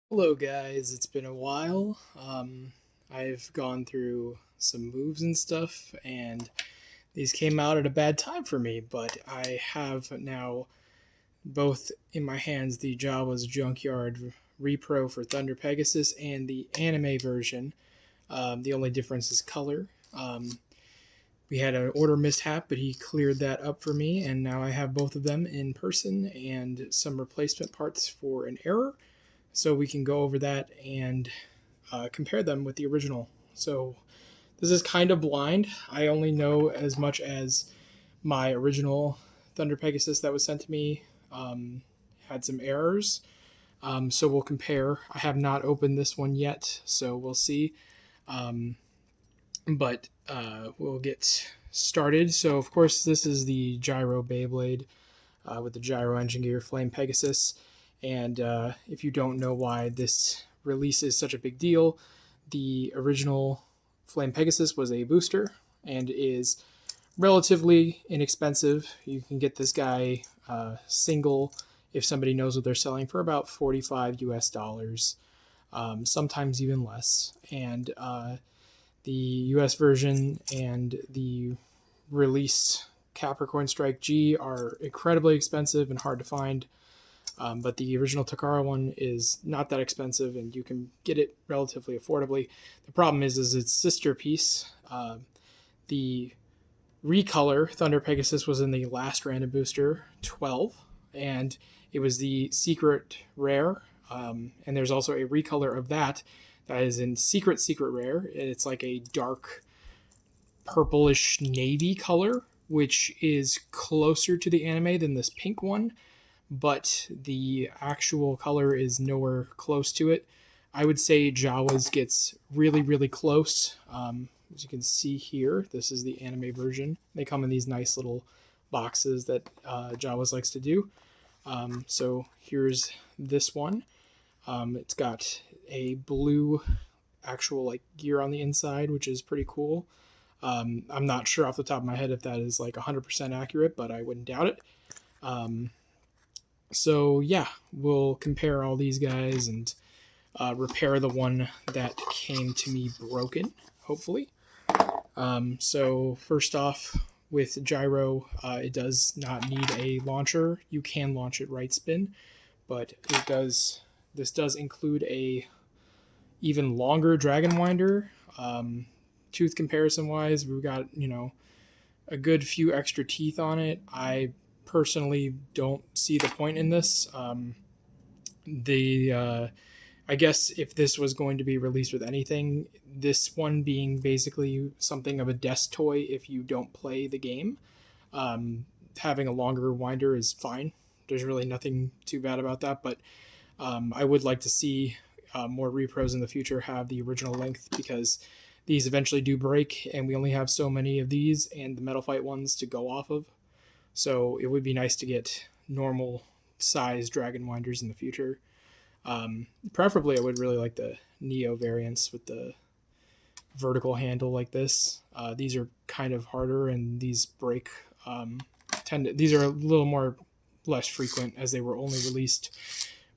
Hello, guys. It's been a while. I've gone through some moves and stuff, and these came out at a bad time for me, but I have now both in my hands the Jawas Junkyard Repro for Thunder Pegasus and the anime version. The only difference is color. We had an order mishap, but he cleared that up for me, and now I have both of them in person and some replacement parts for an error, so we can go over that and compare them with the original. So this is kind of blind. I only know as much as my original Thunder Pegasus that was sent to me had some errors. So we'll compare. I have not opened this one yet, so we'll see. But we'll get started. So of course this is the Gyro Beyblade with the Gyro Engine Gear Flame Pegasus. And if you don't know why this release is such a big deal, the original Flame Pegasus was a booster and is relatively inexpensive. You can get this guy single if somebody knows what they're selling for about 45 US dollars, sometimes even less. And the US version and the release Capricorn Strike G are incredibly expensive and hard to find. But the original Takara one is not that expensive, and you can get it relatively affordably. The problem is its sister piece. The recolor Thunder Pegasus was in the last random booster 12, and it was the secret rare. And there's also a recolor of that is in secret rare. It's like a dark purplish navy color, which is closer to the anime than this pink one, but the actual color is nowhere close to it. I would say Jawas gets really, really close. As you can see here, this is the anime version. They come in these nice little boxes that Jawas likes to do. So here's this one. It's got a blue actual like gear on the inside, which is pretty cool. I'm not sure off the top of my head if that is like 100% accurate, but I wouldn't doubt it. So yeah, we'll compare all these guys and repair the one that came to me broken, hopefully. So first off, with Gyro, it does not need a launcher. You can launch it right spin, but it does. This does include a even longer Dragon Winder. Tooth comparison wise, we've got a good few extra teeth on it. I personally don't see the point in this. I guess if this was going to be released with anything, this one being basically something of a desk toy if you don't play the game, having a longer winder is fine. There's really nothing too bad about that, but I would like to see more repros in the future have the original length, because these eventually do break and we only have so many of these and the Metal Fight ones to go off of. So it would be nice to get normal size Dragon Winders in the future. Preferably, I would really like the Neo variants with the vertical handle like this. These are kind of harder, and these break. These are a little more less frequent, as they were only released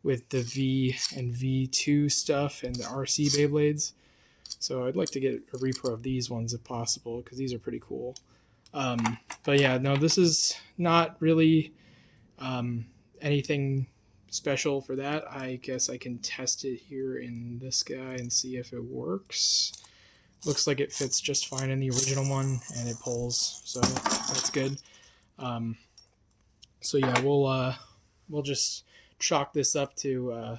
with the V and V2 stuff and the RC Beyblades. So I'd like to get a repro of these ones if possible, because these are pretty cool. But yeah, no, this is not really anything special for that. I guess I can test it here in this guy and see if it works. Looks like it fits just fine in the original one, and it pulls, so that's good. So yeah, we'll just chalk this up to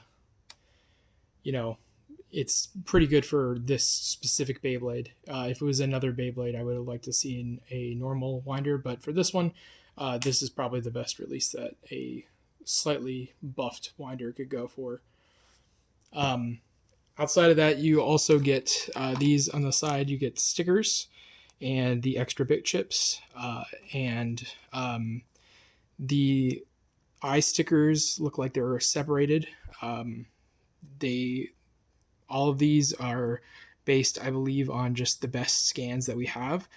it's pretty good for this specific Beyblade. If it was another Beyblade, I would have liked to see a normal winder, but for this one, this is probably the best release that a slightly buffed winder could go for. Outside of that, you also get these on the side. You get stickers and the extra bit chips, and the eye stickers look like they're separated. All of these are based, I believe, on just the best scans that we have.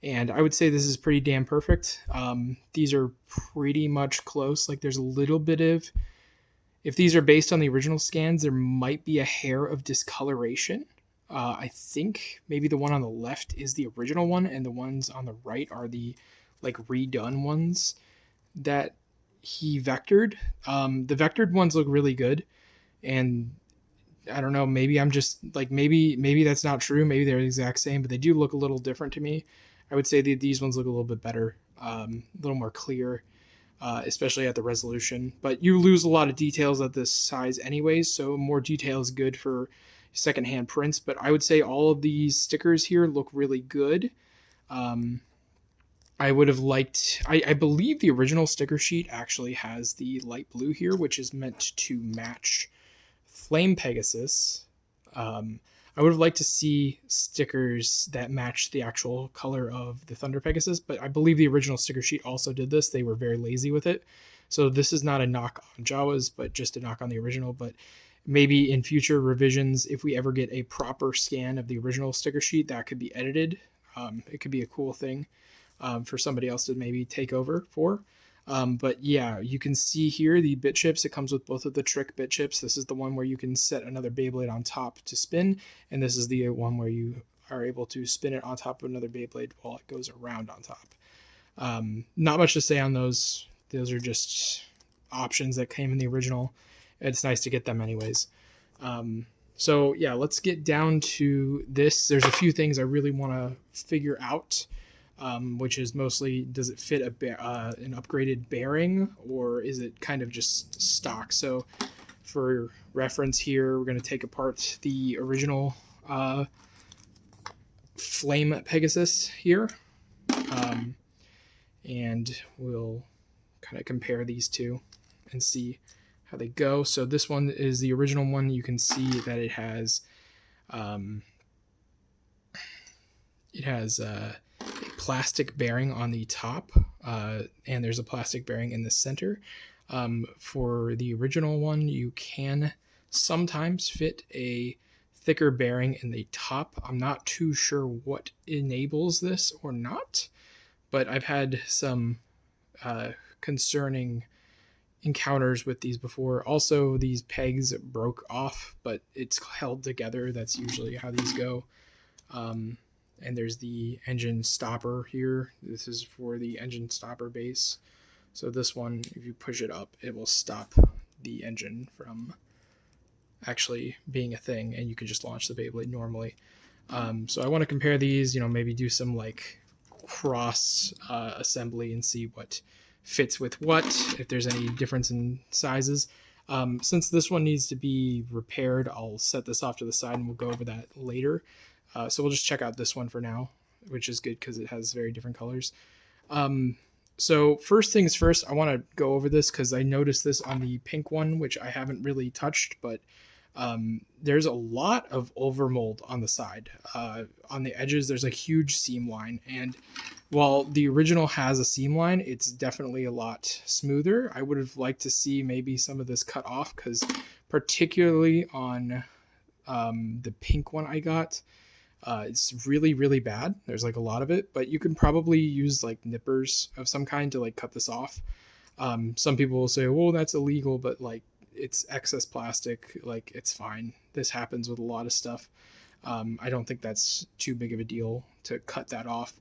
And I would say this is pretty damn perfect. These are pretty much close. Like, there's a little bit of if these are based on the original scans, there might be a hair of discoloration. I think maybe the one on the left is the original one, and the ones on the right are the like redone ones that he vectored. The vectored ones look really good, and I don't know, maybe I'm just like maybe that's not true. Maybe they're the exact same, but they do look a little different to me. I would say that these ones look a little bit better, a little more clear, especially at the resolution. But you lose a lot of details at this size anyways, so more detail is good for secondhand prints. But I would say all of these stickers here look really good. I would have liked, I believe the original sticker sheet actually has the light blue here, which is meant to match Flame Pegasus. I would have liked to see stickers that match the actual color of the Thunder Pegasus, but I believe the original sticker sheet also did this. They were very lazy with it. So this is not a knock on Jawas, but just a knock on the original. But maybe in future revisions, if we ever get a proper scan of the original sticker sheet, that could be edited. It could be a cool thing for somebody else to maybe take over for. But yeah, you can see here the bit chips. It comes with both of the trick bit chips. This is the one where you can set another Beyblade on top to spin, and this is the one where you are able to spin it on top of another Beyblade while it goes around on top. Not much to say on those. Those are just options that came in the original. It's nice to get them anyways. So yeah, let's get down to this. There's a few things I really want to figure out. Which is mostly, does it fit an upgraded bearing, or is it kind of just stock? So for reference here, we're going to take apart the original Flame Pegasus here, and we'll kind of compare these two and see how they go. So this one is the original one. You can see that it has a plastic bearing on the top, and there's a plastic bearing in the center. For the original one, you can sometimes fit a thicker bearing in the top. I'm not too sure what enables this or not, but I've had some concerning encounters with these before. Also, these pegs broke off, but it's held together. That's usually how these go. And there's the engine stopper here. This is for the engine stopper base. So this one, if you push it up, it will stop the engine from actually being a thing, and you can just launch the Beyblade normally. So I want to compare these, maybe do some like cross assembly and see what fits with what, if there's any difference in sizes. Since this one needs to be repaired, I'll set this off to the side and we'll go over that later. So we'll just check out this one for now, which is good because it has very different colors. So first things first, I want to go over this because I noticed this on the pink one, which I haven't really touched, but there's a lot of overmold on the side. On the edges, there's a huge seam line, and while the original has a seam line, it's definitely a lot smoother. I would have liked to see maybe some of this cut off, because particularly on the pink one I got, it's really, really bad. There's like a lot of it, but you can probably use like nippers of some kind to like cut this off. Some people will say, well, that's illegal, but like it's excess plastic. Like it's fine. This happens with a lot of stuff. I don't think that's too big of a deal to cut that off.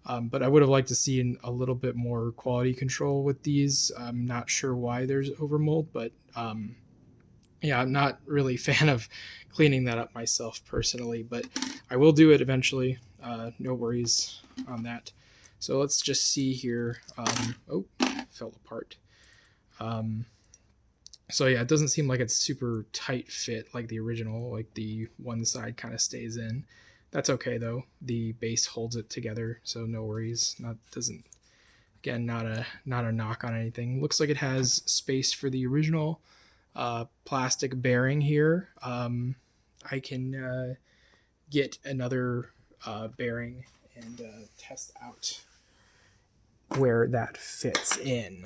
But I would have liked to see a little bit more quality control with these. I'm not sure why there's overmold, but yeah, I'm not really a fan of cleaning that up myself personally, but I will do it eventually. No worries on that. So let's just see here. Oh, fell apart. So yeah, it doesn't seem like it's super tight fit like the original, like the one side kind of stays in. That's okay though. The base holds it together, so no worries. Again, not a knock on anything. Looks like it has space for the original plastic bearing here. I can get another bearing and test out where that fits in.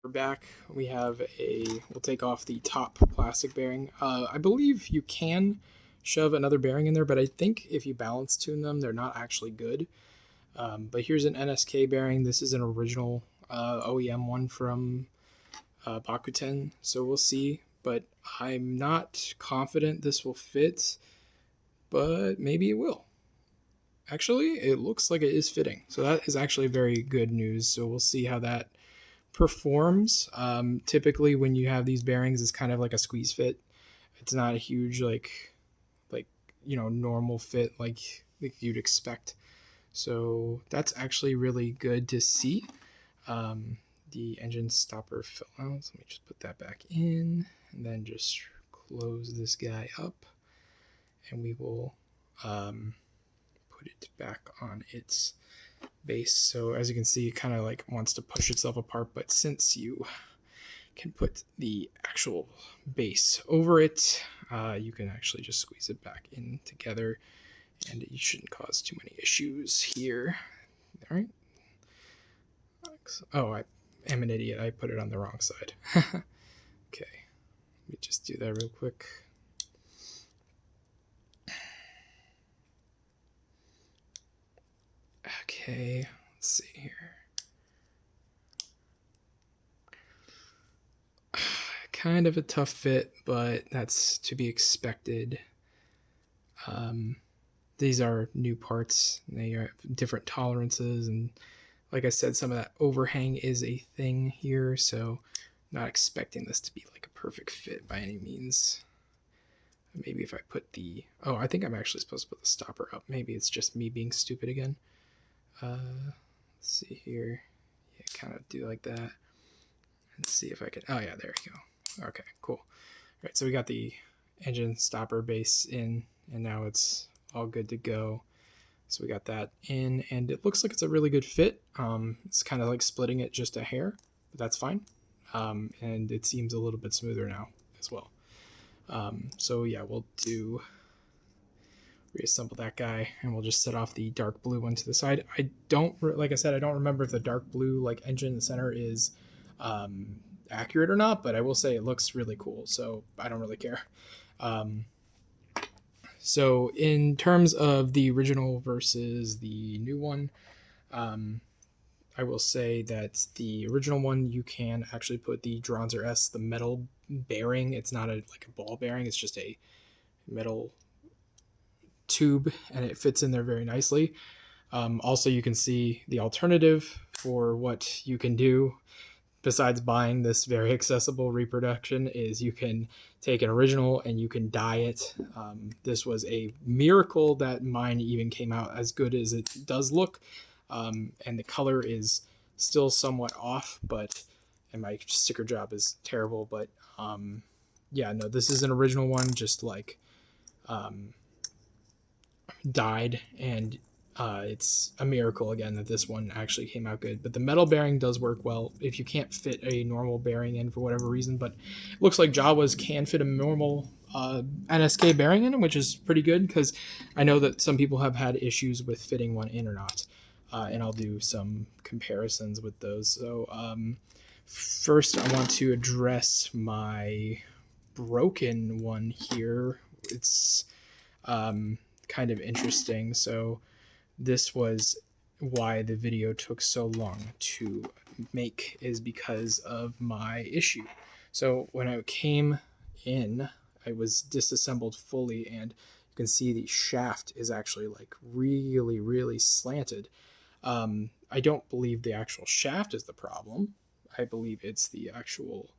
We're back. We'll take off the top plastic bearing. I believe you can shove another bearing in there, but I think if you balance tune them, they're not actually good. But here's an NSK bearing. This is an original OEM one from Bakuten, so we'll see. But I'm not confident this will fit, but maybe it will. Actually, it looks like it is fitting, so that is actually very good news. So we'll see how that performs. Typically, when you have these bearings, it's kind of like a squeeze fit. It's not a huge like normal fit like you'd expect. So that's actually really good to see. The engine stopper fell out, so let me just put that back in, and then just close this guy up, and we will put it back on its base. So as you can see, it kind of like wants to push itself apart, but since you can put the actual base over it, you can actually just squeeze it back in together, and it shouldn't cause too many issues here. All right. Oh, I am an idiot. I put it on the wrong side. Okay. Let me just do that real quick. Okay, let's see here. Kind of a tough fit, but that's to be expected. These are new parts. They have different tolerances, and like I said, some of that overhang is a thing here, so I'm not expecting this to be like a perfect fit by any means. Maybe if I put the... Oh, I think I'm actually supposed to put the stopper up. Maybe it's just me being stupid again. Let's see here. Yeah, kind of do like that. And see if I can... Oh, yeah, there you go. Okay, cool. All right, so we got the engine stopper base in, and now it's all good to go. So we got that in, and it looks like it's a really good fit. It's kind of like splitting it just a hair, but that's fine. And it seems a little bit smoother now as well. So yeah, we'll reassemble that guy, and we'll just set off the dark blue one to the side. I don't, like I said, I don't remember if the dark blue like engine in the center is accurate or not, but I will say it looks really cool, so I don't really care. So in terms of the original versus the new one, I will say that the original one, you can actually put the Dronzer S, the metal bearing. It's not like a ball bearing, it's just a metal tube, and it fits in there very nicely. Also, you can see the alternative for what you can do besides buying this very accessible reproduction is you can take an original and you can dye it. This was a miracle that mine even came out as good as it does look. And the color is still somewhat off, and my sticker job is terrible, but yeah, no, this is an original one, just like dyed, and it's a miracle again that this one actually came out good. But the metal bearing does work well if you can't fit a normal bearing in for whatever reason, but it looks like Jawas can fit a normal NSK bearing in, which is pretty good, because I know that some people have had issues with fitting one in or not, and I'll do some comparisons with those. So first I want to address my broken one here. It's kind of interesting. So this was why the video took so long to make, is because of my issue. So when I came in, I was disassembled fully, and you can see the shaft is actually like really slanted. I don't believe the actual shaft is the problem. I believe it's the actual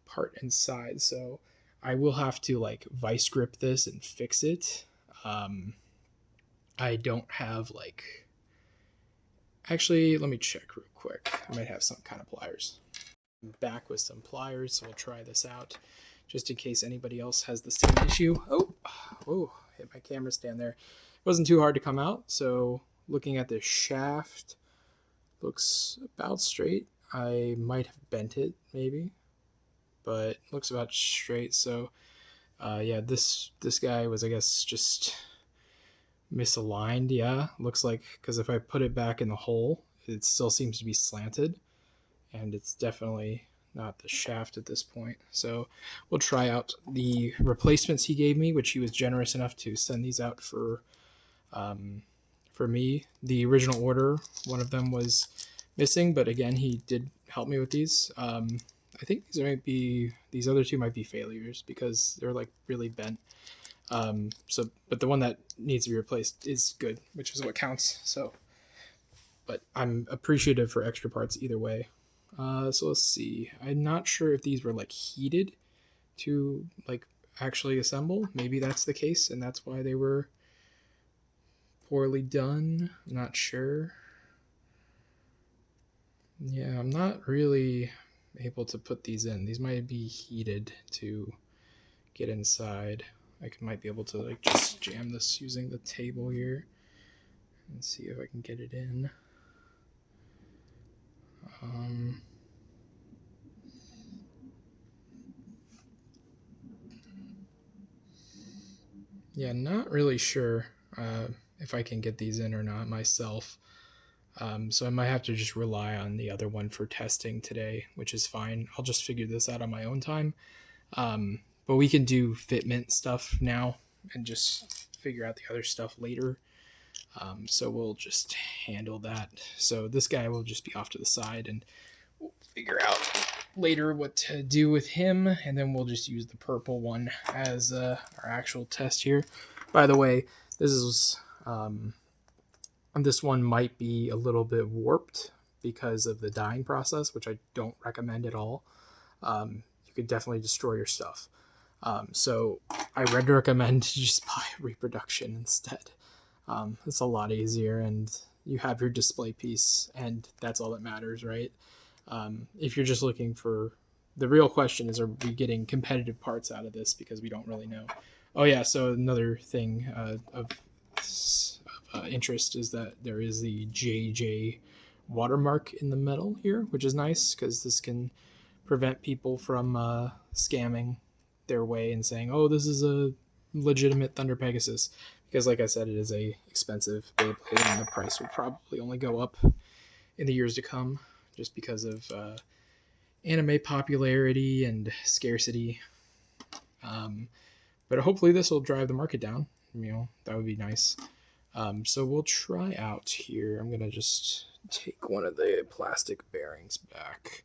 part inside. So I will have to like vice grip this and fix it. I don't have like... Actually, let me check real quick. I might have some kind of pliers. I'm back with some pliers, so we'll try this out just in case anybody else has the same issue. Oh, hit my camera stand there. It wasn't too hard to come out. So looking at the shaft, looks about straight. I might have bent it maybe, but looks about straight. So yeah, this guy was, I guess, just misaligned. Yeah, looks like, because if I put it back in the hole, it still seems to be slanted, and it's definitely not the shaft at this point. So we'll try out the replacements he gave me, which he was generous enough to send these out for me. The original order, one of them was missing, but again, he did help me with these. I think these other two might be failures because they're like really bent. But the one that needs to be replaced is good, which is what counts. So, but I'm appreciative for extra parts either way. So let's see. I'm not sure if these were like heated to like actually assemble. Maybe that's the case, and that's why they were poorly done. I'm not sure. Yeah, I'm not really able to put these in. These might be heated to get inside. I might be able to like just jam this using the table here and see if I can get it in. Yeah, not really sure if I can get these in or not myself. So I might have to just rely on the other one for testing today, which is fine. I'll just figure this out on my own time. But we can do fitment stuff now and just figure out the other stuff later. So we'll just handle that. So this guy will just be off to the side and we'll figure out later what to do with him. And then we'll just use the purple one as our actual test here. By the way, this one might be a little bit warped because of the dyeing process, which I don't recommend at all. You could definitely destroy your stuff. So I would recommend to just buy Reproduction instead. It's a lot easier, and you have your display piece, and that's all that matters, right? If you're just looking for... The real question is, are we getting competitive parts out of this? Because we don't really know. Oh yeah, so another thing of interest is that there is the JJ watermark in the metal here, which is nice because this can prevent people from scamming their way and saying, oh, this is a legitimate Thunder Pegasus. Because like I said, it is a expensive Beyblade and the price will probably only go up in the years to come just because of anime popularity and scarcity. But hopefully this will drive the market down. That would be nice. So we'll try out here. I'm going to just take one of the plastic bearings back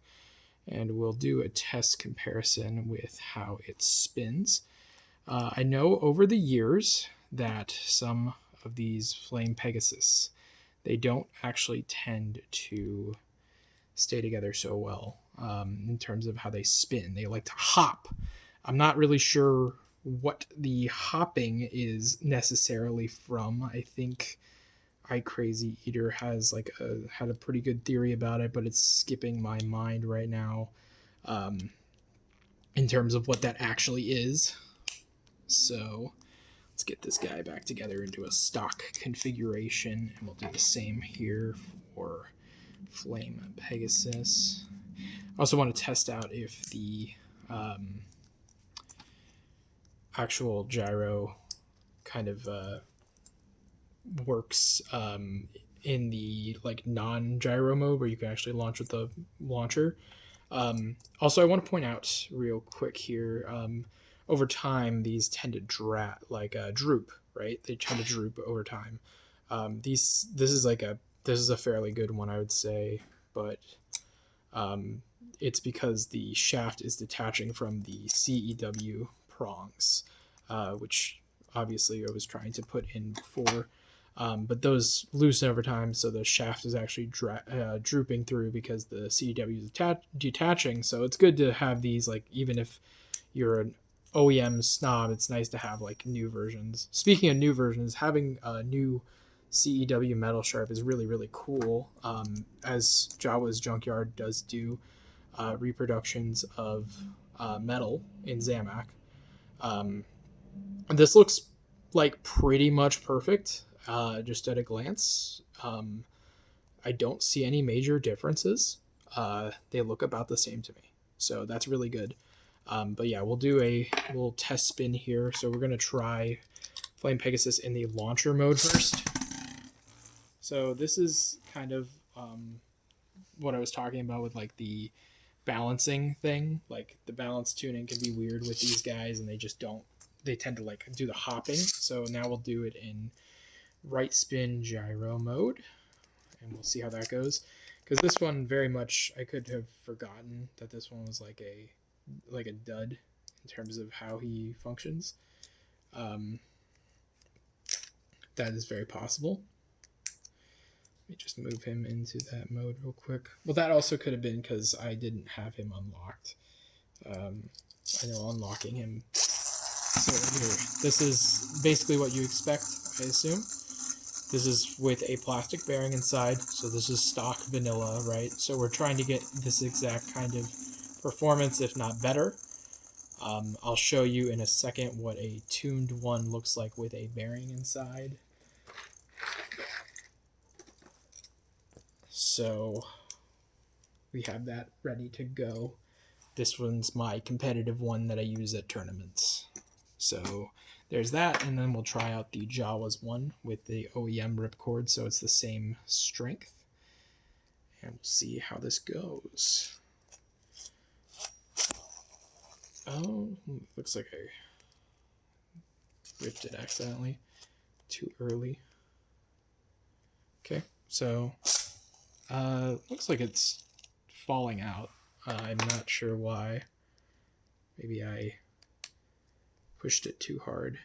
and we'll do a test comparison with how it spins. I know over the years that some of these Flame Pegasus, they don't actually tend to stay together so well in terms of how they spin. They like to hop. I'm not really sure what the hopping is necessarily from. I think iCrazy Eater has had a pretty good theory about it, but it's skipping my mind right now in terms of what that actually is. So let's get this guy back together into a stock configuration, and we'll do the same here for Flame Pegasus. I also want to test out if the actual gyro kind of works in the non-gyro mode where you can actually launch with the launcher. Also, I want to point out real quick here, over time these tend to droop, right? They tend to droop over time. This is a fairly good one, I would say, but it's because the shaft is detaching from the CEW prongs, which obviously I was trying to put in before, but those loosen over time, so the shaft is actually drooping through because the CEW is detaching. So it's good to have these, even if you're an OEM snob, it's nice to have new versions. Speaking of new versions, having a new CEW metal sharp is really, really cool, as Jawas Junkyard does do reproductions of metal in Zamac. This looks pretty much perfect just at a glance. I don't see any major differences. They look about the same to me, so that's really good. But yeah, we'll do a little test spin here. So we're going to try Flame Pegasus in the launcher mode first. So this is kind of what I was talking about with the balancing thing. The balance tuning can be weird with these guys, and they tend to do the hopping. So now we'll do it in right spin gyro mode, and we'll see how that goes. because this one very much, I could have forgotten that this one was like a dud in terms of how he functions. That is very possible. Let me just move him into that mode real quick. Well, that also could have been because I didn't have him unlocked. I know unlocking him. So here, this is basically what you expect, I assume. This is with a plastic bearing inside, so this is stock vanilla, right? So we're trying to get this exact kind of performance, if not better. I'll show you in a second what a tuned one looks like with a bearing inside. So we have that ready to go. This one's my competitive one that I use at tournaments. So there's that, and then we'll try out the Jawas one with the OEM ripcord, so it's the same strength. And we'll see how this goes. Oh, looks like I ripped it accidentally. Too early. Okay, so looks like it's falling out. I'm not sure why. Maybe I pushed it too hard.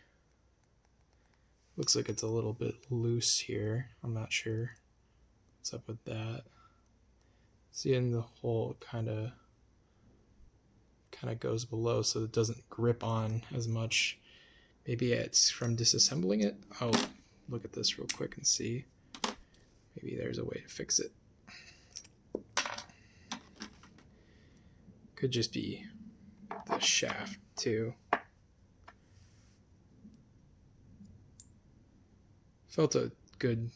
Looks like it's a little bit loose here. I'm not sure what's up with that. Seeing the hole kind of goes below, so it doesn't grip on as much. Maybe it's from disassembling it. I'll look at this real quick and see. Maybe there's a way to fix it. Could just be the shaft too. Felt a good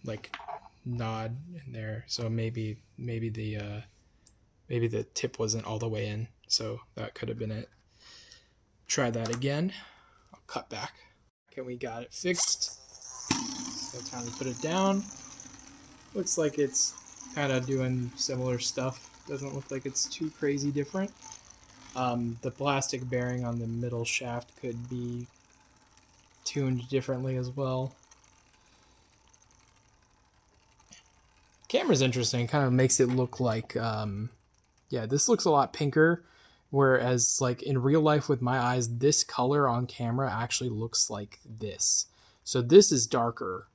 like nod in there, so maybe the tip wasn't all the way in, so that could have been it. Try that again. I'll cut back. Okay, we got it fixed. So time to put it down. Looks like it's kind of doing similar stuff. Doesn't look like it's too crazy different. The plastic bearing on the middle shaft could be tuned differently as well. Camera's interesting. Kind of makes it look like, yeah, this looks a lot pinker, whereas like in real life with my eyes, this color on camera actually looks like this. So this is darker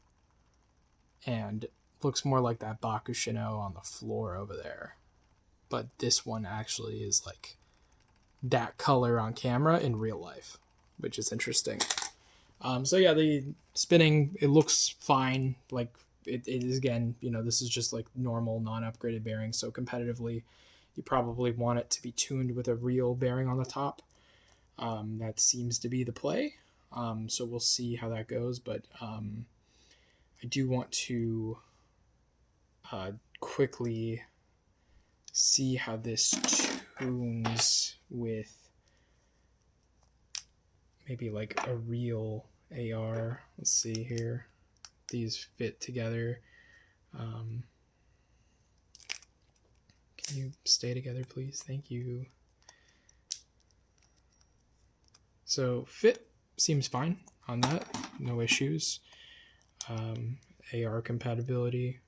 and looks more like that Bakuten on the floor over there. But this one actually is like that color on camera in real life, which is interesting. So yeah, the spinning, it looks fine. Like it is, again, you know, this is just like normal non-upgraded bearings. So competitively, you probably want it to be tuned with a real bearing on the top. That seems to be the play. So we'll see how that goes. But I do want to quickly see how this tunes with maybe like a real AR. Let's see here. These fit together. Can you stay together, please? Thank you. So fit seems fine on that. No issues. AR compatibility.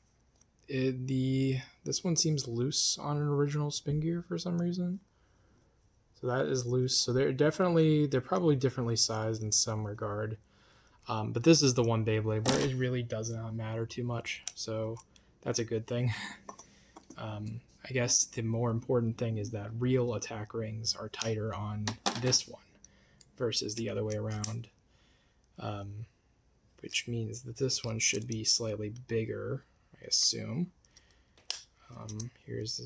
This one seems loose on an original spin gear for some reason. So that is loose. So they're probably differently sized in some regard. But this is the one Beyblade where it really does not matter too much. So that's a good thing. I guess the more important thing is that real attack rings are tighter on this one versus the other way around. Which means that this one should be slightly bigger, I assume. Here's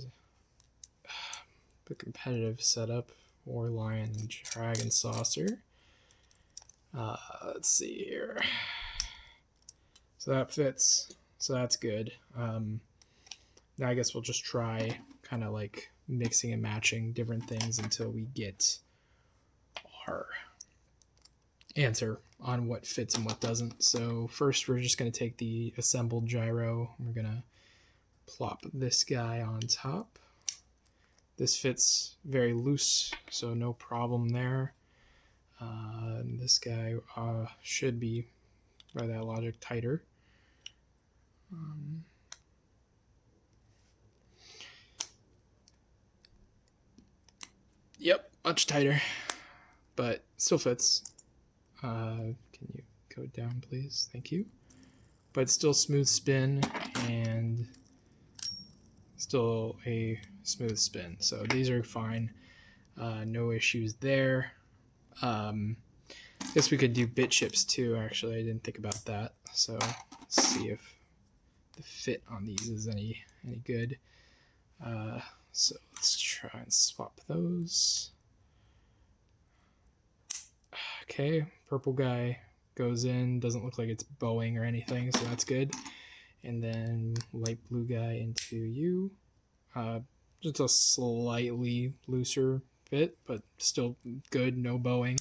the competitive setup for Lion Dragon Saucer. Let's see here. So that fits. So that's good. Now I guess we'll just try kind of like mixing and matching different things until we get our answer on what fits and what doesn't. So first we're just going to take the assembled gyro. We're going to plop this guy on top. This fits very loose, so no problem there. And this guy should be, by that logic, tighter. Yep, much tighter, but still fits. Can you go down, please? Thank you. But still smooth spin and still a smooth spin. So these are fine. No issues there. I guess we could do bit chips too, actually. I didn't think about that. So let's see if the fit on these is any good. So let's try and swap those. Okay, purple guy goes in, doesn't look like it's bowing or anything, so that's good. And then light blue guy into you. Just a slightly looser fit, but still good, no bowing.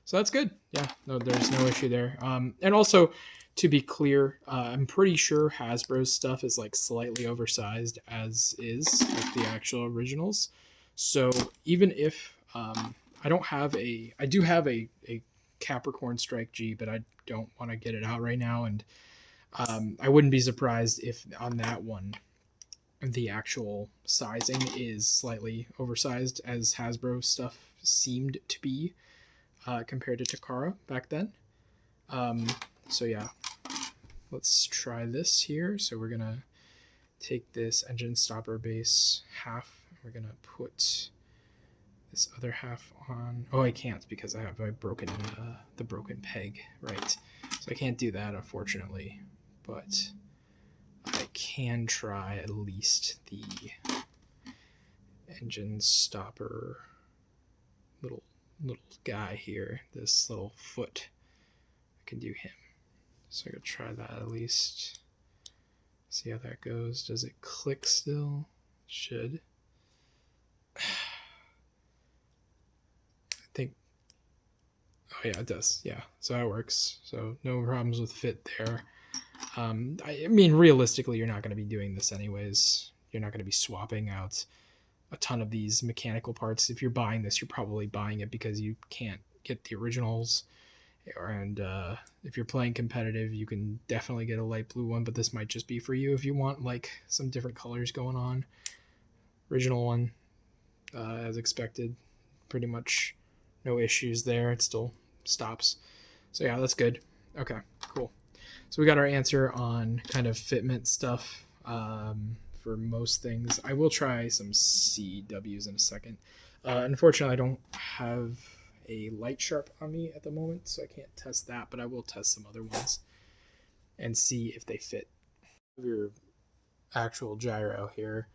So that's good. Yeah, no, there's no issue there. And also, to be clear, I'm pretty sure Hasbro's stuff is like slightly oversized as is, like the actual originals. So even if I don't have I do have a Capricorn Strike G, but I don't want to get it out right now. And I wouldn't be surprised if on that one, the actual sizing is slightly oversized, as Hasbro stuff seemed to be compared to Takara back then. So yeah, let's try this here. So we're gonna take this engine stopper base half. We're gonna put this other half on. Oh, I can't because I have the broken peg, right? So I can't do that, unfortunately. But I can try at least the engine stopper little guy here. This little foot. I can do him. So I'm gonna try that at least. See how that goes. Does it click still? It should. I think. Oh yeah, it does. Yeah, so that works. So no problems with fit there. I mean, realistically, you're not going to be doing this anyways. You're not going to be swapping out a ton of these mechanical parts. If you're buying this, you're probably buying it because you can't get the originals. And if you're playing competitive, you can definitely get a light blue one, but this might just be for you if you want like some different colors going on. Original one, as expected, pretty much no issues there. It still stops. So yeah, that's good. Okay, cool. So we got our answer on kind of fitment stuff for most things. I will try some CWs in a second. Unfortunately, I don't have a light sharp on me at the moment, so I can't test that, but I will test some other ones and see if they fit. Your actual gyro here,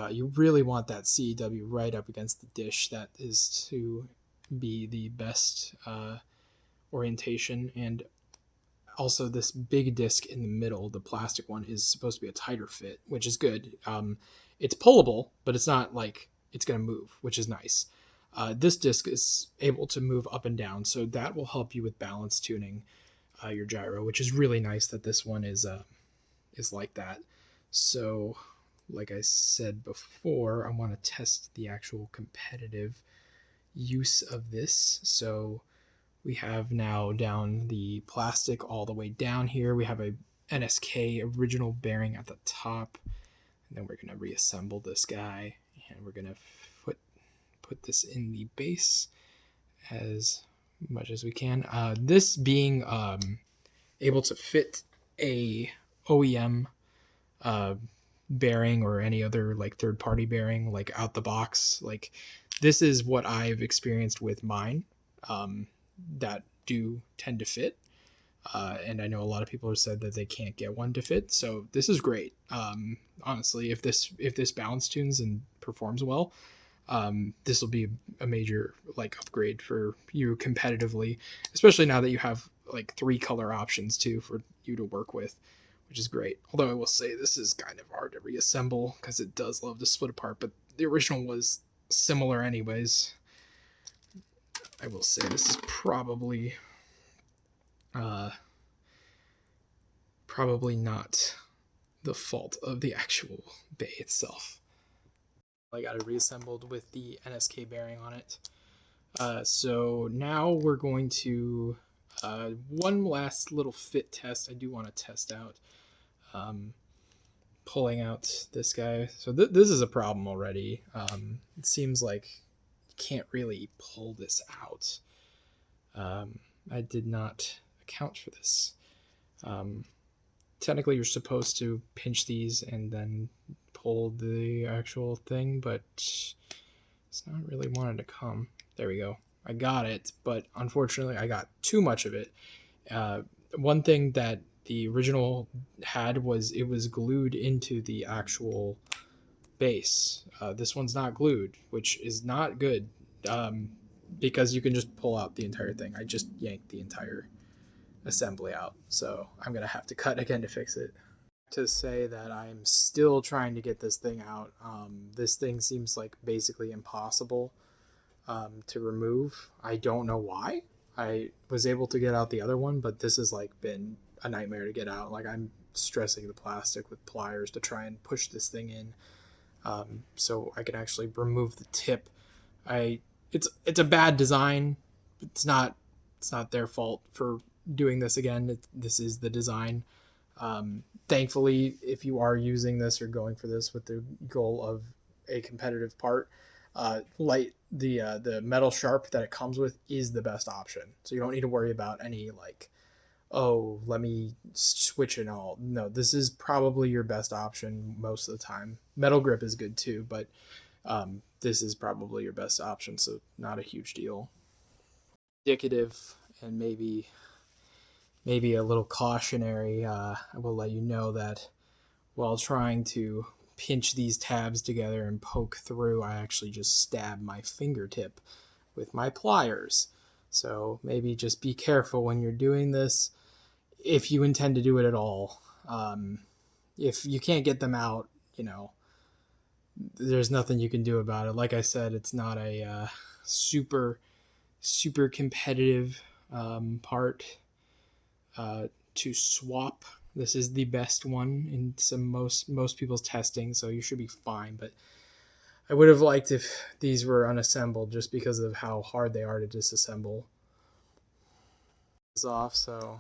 you really want that CW right up against the dish. That is to be the best orientation. And also this big disc in the middle, the plastic one, is supposed to be a tighter fit, which is good. It's pullable, but it's not like it's going to move, which is nice. This disc is able to move up and down, so that will help you with balance tuning your gyro, which is really nice that this one is like that. So like I said before, I want to test the actual competitive use of this. So we have now down the plastic all the way down here. We have a NSK original bearing at the top, and then we're going to reassemble this guy, and we're going to put this in the base as much as we can. This being able to fit a OEM bearing or any other like third-party bearing like out the box, like this is what I've experienced with mine that do tend to fit. And I know a lot of people have said that they can't get one to fit, so this is great. Honestly, if this balance tunes and performs well, this will be a major like upgrade for you competitively, especially now that you have like 3 color options too for you to work with, which is great. Although I will say this is kind of hard to reassemble because it does love to split apart, but the original was similar anyways. I will say this is probably not the fault of the actual bay itself. I got it reassembled with the NSK bearing on it. So now we're going to one last little fit test. I do want to test out pulling out this guy. So this is a problem already. It seems like you can't really pull this out. I did not account for this. Technically, you're supposed to pinch these and then pull the actual thing, but it's not really wanting to come. There we go. I got it, but unfortunately, I got too much of it. One thing that the original had was it was glued into the actual base. This one's not glued, which is not good, because you can just pull out the entire thing. I just yanked the entire assembly out, so I'm gonna have to cut again to fix it. To say that I'm still trying to get this thing out. This thing seems like basically impossible to remove. I don't know why. I was able to get out the other one, but this has like been a nightmare to get out. Like, I'm stressing the plastic with pliers to try and push this thing in, so I can actually remove the tip. It's a bad design. It's not their fault for doing this again. This is the design. Thankfully, if you are using this or going for this with the goal of a competitive part, the metal sharp that it comes with is the best option. So you don't need to worry about any like, oh, let me switch it all. No, this is probably your best option most of the time. Metal grip is good too, but this is probably your best option, so not a huge deal. Indicative and maybe a little cautionary, I will let you know that while trying to pinch these tabs together and poke through, I actually just stabbed my fingertip with my pliers. So maybe just be careful when you're doing this, if you intend to do it at all. If you can't get them out, there's nothing you can do about it. Like I said, it's not a super competitive part to swap. This is the best one in most people's testing, so you should be fine. But I would have liked if these were unassembled, just because of how hard they are to disassemble. This off. So,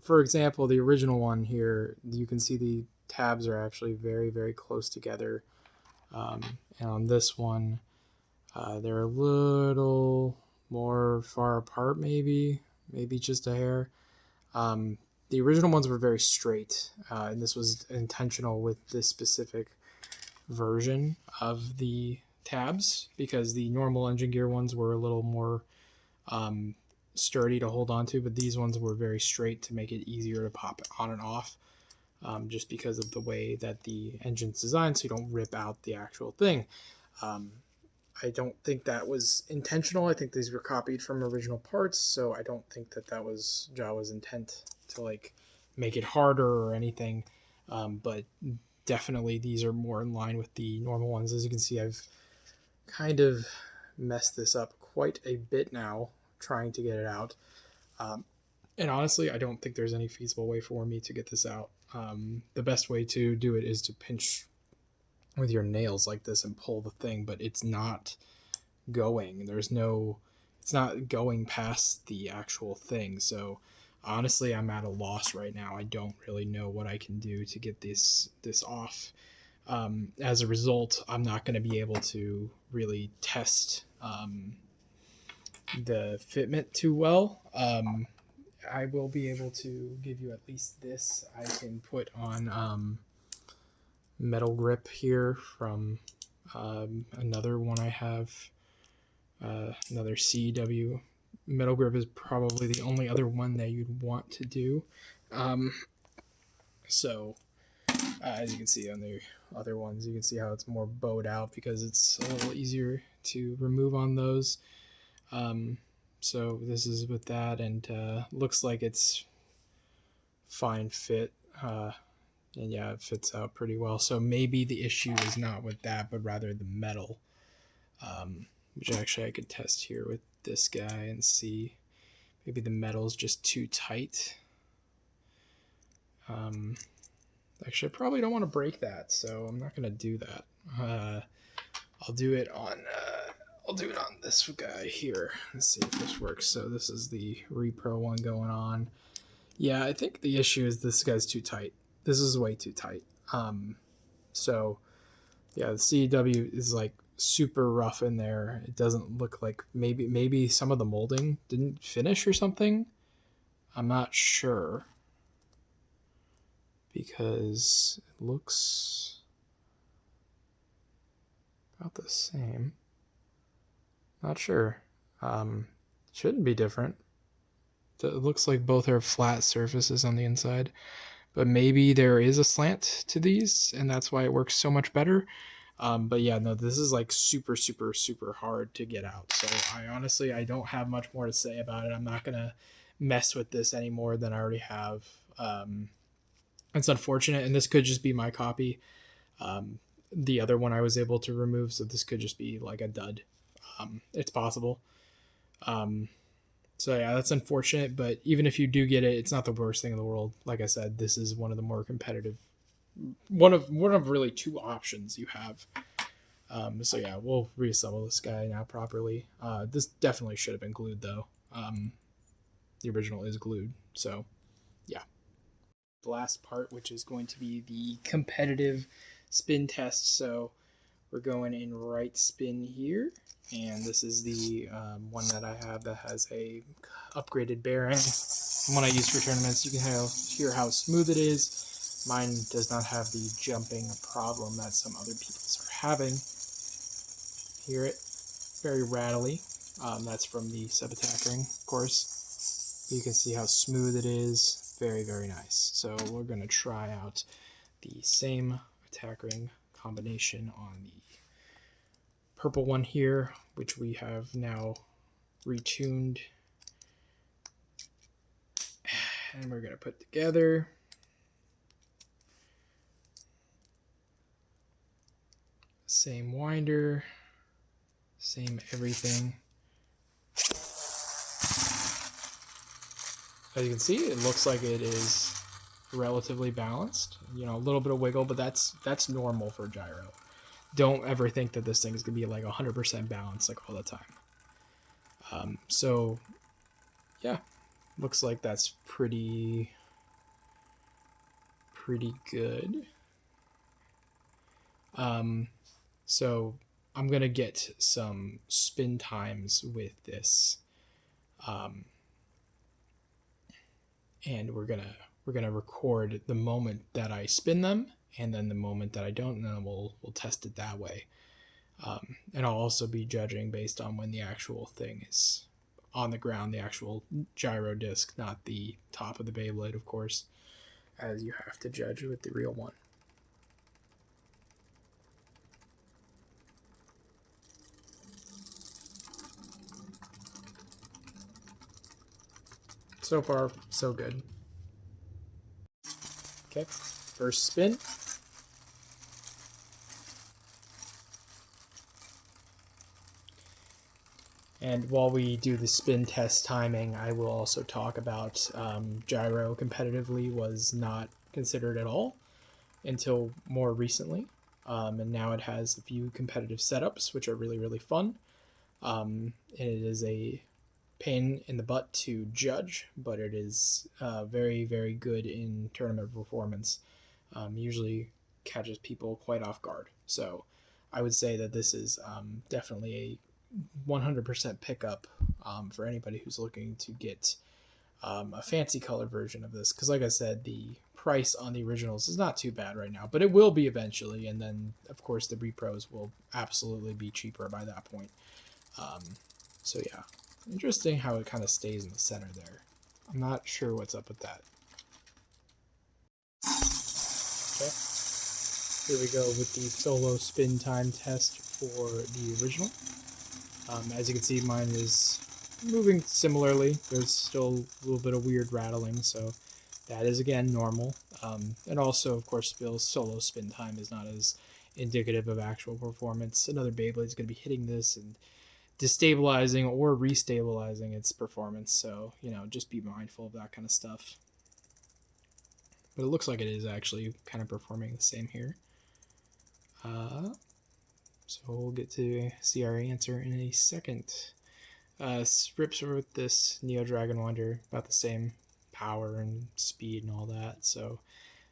for example, the original one here, you can see the tabs are actually very, very close together, and on this one, they're a little more far apart, maybe just a hair. The original ones were very straight, and this was intentional with this specific version of the tabs, because the normal engine gear ones were a little more sturdy to hold on to, but these ones were very straight to make it easier to pop on and off, just because of the way that the engine's designed, so you don't rip out the actual thing. I don't think that was intentional. I think these were copied from original parts, so I don't think that was Jawa's intent to like make it harder or anything. But definitely these are more in line with the normal ones. As you can see, I've kind of messed this up quite a bit now trying to get it out. And honestly, I don't think there's any feasible way for me to get this out. The best way to do it is to pinch with your nails like this and pull the thing, but it's not going. It's not going past the actual thing. So honestly, I'm at a loss right now. I don't really know what I can do to get this off. As a result, I'm not going to be able to really test the fitment too well. I will be able to give you at least this. I can put on metal grip here from another one I have, another CW. Metal grip is probably the only other one that you'd want to do. So as you can see on the other ones, you can see how it's more bowed out because it's a little easier to remove on those. So this is with that, and looks like it's fine fit. And yeah, it fits out pretty well. So maybe the issue is not with that, but rather the metal, which actually I could test here with this guy and see. Maybe the metal is just too tight. Actually, I probably don't want to break that, so I'm not going to do that. I'll do it on this guy here. Let's see if this works. So this is the Repro one going on. Yeah, I think the issue is this guy's too tight. This is way too tight. So yeah, the CW is like super rough in there. It doesn't look like maybe some of the molding didn't finish or something. I'm not sure because it looks about the same. Not sure. Shouldn't be different. It looks like both are flat surfaces on the inside, but maybe there is a slant to these and that's why it works so much better. But yeah, no, this is like super, super, super hard to get out. So I don't have much more to say about it. I'm not going to mess with this any more than I already have. It's unfortunate, and this could just be my copy. The other one I was able to remove, so this could just be like a dud. It's possible. So yeah, that's unfortunate, but even if you do get it, it's not the worst thing in the world. Like I said, this is one of the more competitive, one of really two options you have. So yeah, we'll reassemble this guy now properly. This definitely should have been glued though. The original is glued, so yeah. The last part, which is going to be the competitive spin test. So we're going in right spin here, and this is the one that I have that has a upgraded bearing. The one I use for tournaments. You can hear how smooth it is. Mine does not have the jumping problem that some other people's are having. Hear it? Very rattly. That's from the sub-attack ring, of course. You can see how smooth it is. Very, very nice. So we're going to try out the same attack ring combination on the purple one here, which we have now retuned. And we're going to put together. Same winder. Same everything. As you can see, it looks like it is relatively balanced. You know, a little bit of wiggle, but that's normal for gyro. Don't ever think that this thing is going to be like 100% balanced like all the time. So, yeah, looks like that's pretty good. So I'm going to get some spin times with this. And we're gonna record the moment that I spin them, and then the moment that I don't, and then we'll test it that way. And I'll also be judging based on when the actual thing is on the ground, the actual gyro disc, not the top of the Beyblade, of course, as you have to judge with the real one. So far, so good. Okay, first spin. And while we do the spin test timing, I will also talk about gyro competitively was not considered at all until more recently. And now it has a few competitive setups, which are really, really fun. And it is a pain in the butt to judge, but it is very, very good in tournament performance. Usually catches people quite off guard. So I would say that this is definitely a 100% pickup for anybody who's looking to get a fancy color version of this. Because like I said, the price on the originals is not too bad right now, but it will be eventually. And then, of course, the repros will absolutely be cheaper by that point. So yeah. Interesting how it kind of stays in the center there. I'm not sure what's up with that. Okay. Here we go with the solo spin time test for the original. As you can see, mine is moving similarly. There's still a little bit of weird rattling, so that is, again, normal. And also, of course, Bill's solo spin time is not as indicative of actual performance. Another Beyblade is going to be hitting this and destabilizing or restabilizing its performance, so just be mindful of that kind of stuff. But it looks like it is actually kind of performing the same here. So we'll get to see our answer in a second. Rips with this Neo Dragon Wonder about the same power and speed and all that, so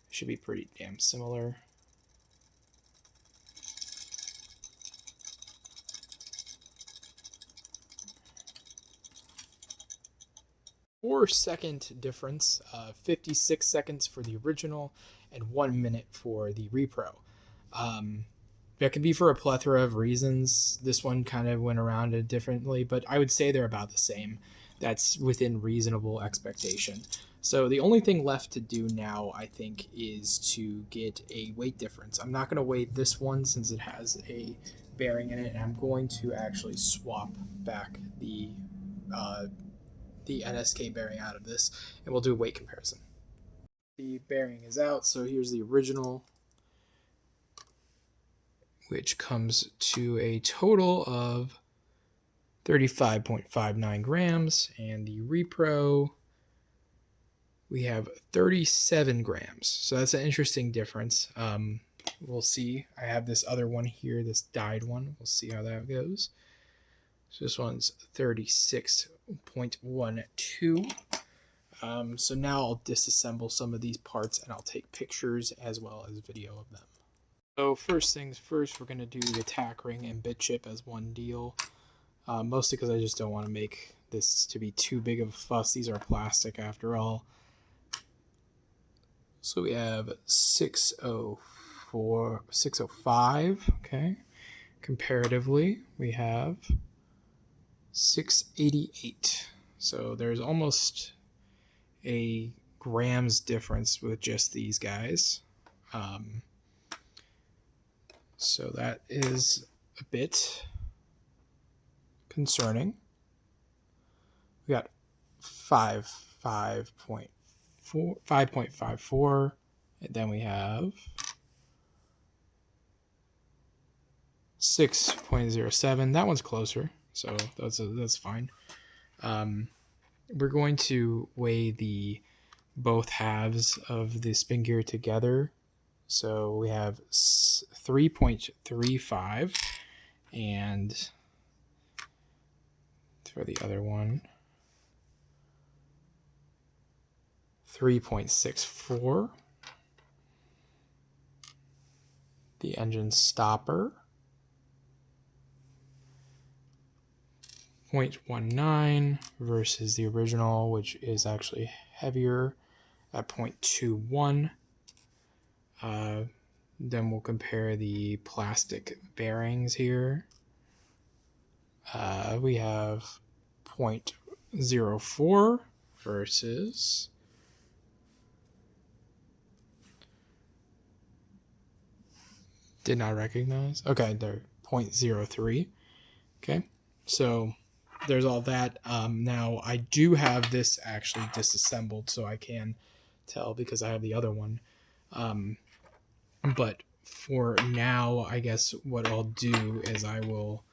it should be pretty damn similar. 4-second difference, 56 seconds for the original and 1 minute for the repro. That could be for a plethora of reasons. This one kind of went around it differently, but I would say they're about the same. That's within reasonable expectation. So the only thing left to do now, I think, is to get a weight difference. I'm not going to weigh this one since it has a bearing in it, and I'm going to actually swap back the NSK bearing out of this, and we'll do a weight comparison. The bearing is out, so here's the original, which comes to a total of 35.59 grams, and the repro, we have 37 grams. So that's an interesting difference. We'll see. I have this other one here, this dyed one. We'll see how that goes. So this one's 36.12. So now I'll disassemble some of these parts and I'll take pictures as well as video of them. So first things first, we're going to do the tack ring and bit chip as one deal. Mostly because I just don't want to make this to be too big of a fuss. These are plastic after all. So we have 605, okay. Comparatively, we have 688. So there's almost a grams difference with just these guys. So that is a bit concerning. We got 5.54, and then we have 6.07. That one's closer, so that's fine. We're going to weigh the both halves of the spin gear together. So we have 3.35, and for the other one, 3.64. The engine stopper, 0.19 versus the original, which is actually heavier at 0.21. Then we'll compare the plastic bearings here. We have 0.04 versus did not recognize. Okay, they're 0.03. Okay, so there's all that. Now I do have this actually disassembled, so I can tell because I have the other one. But for now, I guess what I'll do is I will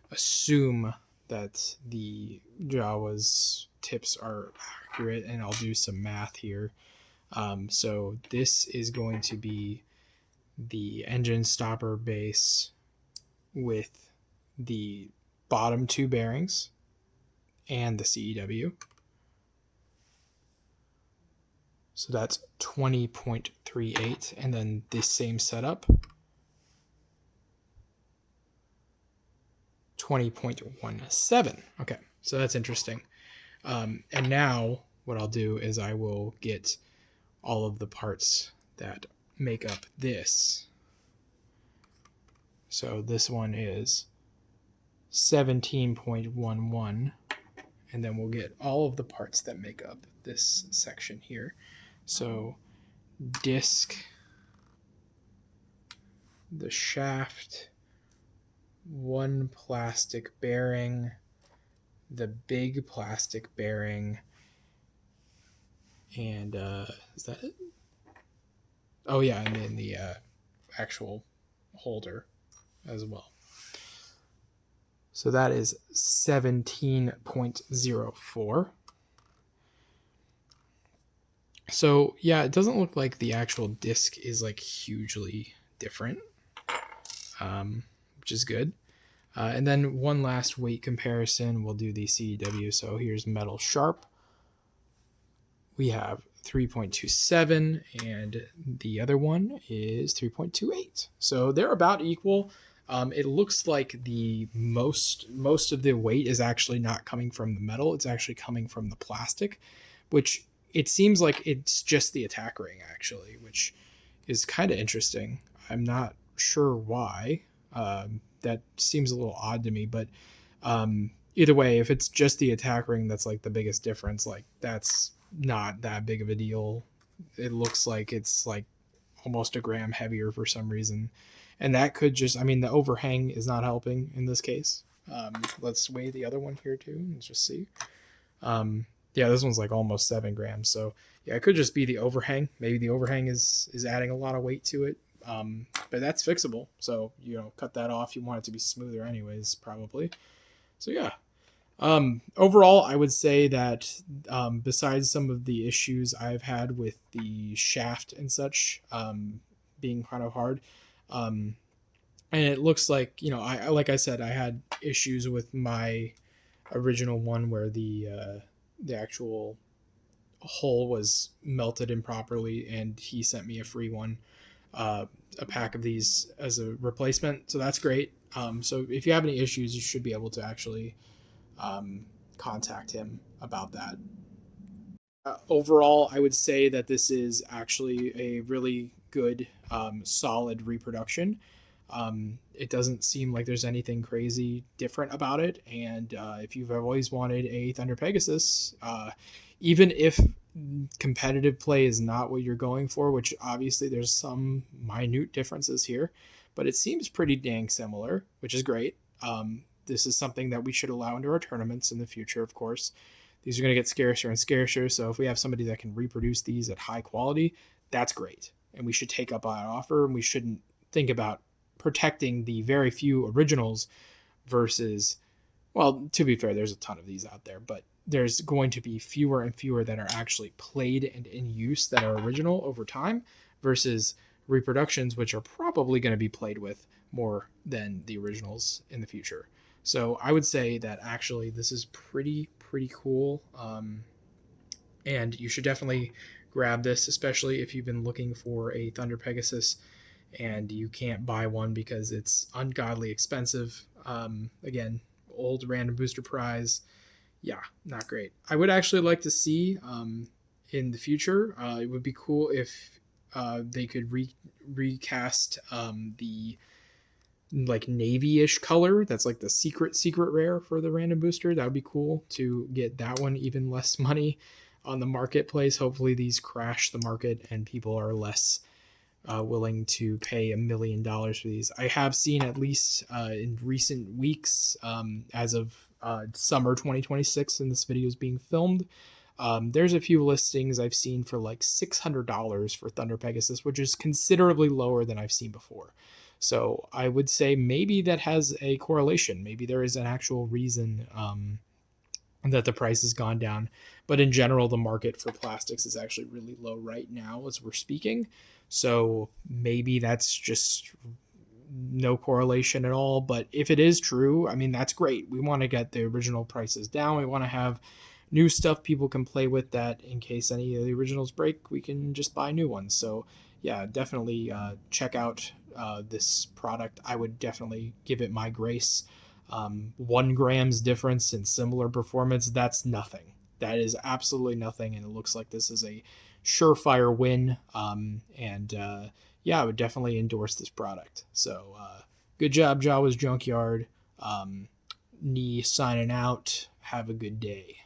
assume that the Jawas tips are accurate, and I'll do some math here. So this is going to be the engine stopper base with the bottom two bearings and the CEW. So that's 20.38, and then this same setup, 20.17. Okay, so that's interesting. And now what I'll do is I will get all of the parts that make up this. So this one is 17.11, and then we'll get all of the parts that make up this section here. So disc, the shaft, one plastic bearing, the big plastic bearing, and is that it? Oh yeah, and then the actual holder as well. So that is 17.04. So yeah, it doesn't look like the actual disc is like hugely different, which is good. And then one last weight comparison, we'll do the CEW. So here's metal sharp. We have 3.27, and the other one is 3.28. So they're about equal. It looks like the most of the weight is actually not coming from the metal. It's actually coming from the plastic, which it seems like it's just the attack ring actually, which is kind of interesting. I'm not sure why. That seems a little odd to me, but either way, if it's just the attack ring that's like the biggest difference, like that's not that big of a deal. It looks like it's like almost a gram heavier for some reason, and that could just, I mean, the overhang is not helping in this case. Let's weigh the other one here too and just see. Yeah, this one's like almost 7 grams. So yeah, it could just be the overhang. Maybe the overhang is adding a lot of weight to it. But that's fixable. So, cut that off. You want it to be smoother anyways, probably. So yeah. Overall, I would say that besides some of the issues I've had with the shaft and such being kind of hard, and it looks like, I like I said, I had issues with my original one where the actual hole was melted improperly, and he sent me a free one, a pack of these as a replacement. So that's great. So if you have any issues, you should be able to actually contact him about that. Overall, I would say that this is actually a really good, solid reproduction. It doesn't seem like there's anything crazy different about it. And if you've always wanted a Thunder Pegasus, even if competitive play is not what you're going for, which obviously there's some minute differences here, but it seems pretty dang similar, which is great. This is something that we should allow into our tournaments in the future, of course. These are going to get scarcer and scarcer, so if we have somebody that can reproduce these at high quality, that's great. And we should take up that offer, and we shouldn't think about protecting the very few originals versus, well, to be fair, there's a ton of these out there, but there's going to be fewer and fewer that are actually played and in use that are original over time versus reproductions, which are probably going to be played with more than the originals in the future. So I would say that actually this is pretty cool. And you should definitely grab this, especially if you've been looking for a Thunder Pegasus and you can't buy one because it's ungodly expensive. Again, old random booster prize. Yeah, not great. I would actually like to see in the future, it would be cool if they could recast the like navy-ish color. That's like the secret rare for the random booster. That would be cool to get that one even less money on the marketplace. Hopefully these crash the market and people are less willing to pay $1 million for these. I have seen at least in recent weeks, as of summer 2026, and this video is being filmed, there's a few listings I've seen for like $600 for Thunder Pegasus, which is considerably lower than I've seen before. So I would say maybe that has a correlation. Maybe there is an actual reason that the price has gone down. But in general, the market for plastics is actually really low right now as we're speaking. So maybe that's just no correlation at all. But if it is true, I mean, that's great. We want to get the original prices down. We want to have new stuff people can play with, that in case any of the originals break, we can just buy new ones. So yeah, definitely check out this product. I would definitely give it my grace. 1 gram's difference in similar performance, that's nothing. That is absolutely nothing, and it looks like this is a surefire win. Yeah, I would definitely endorse this product. So good job, Jawas Junkyard. Knee signing out. Have a good day.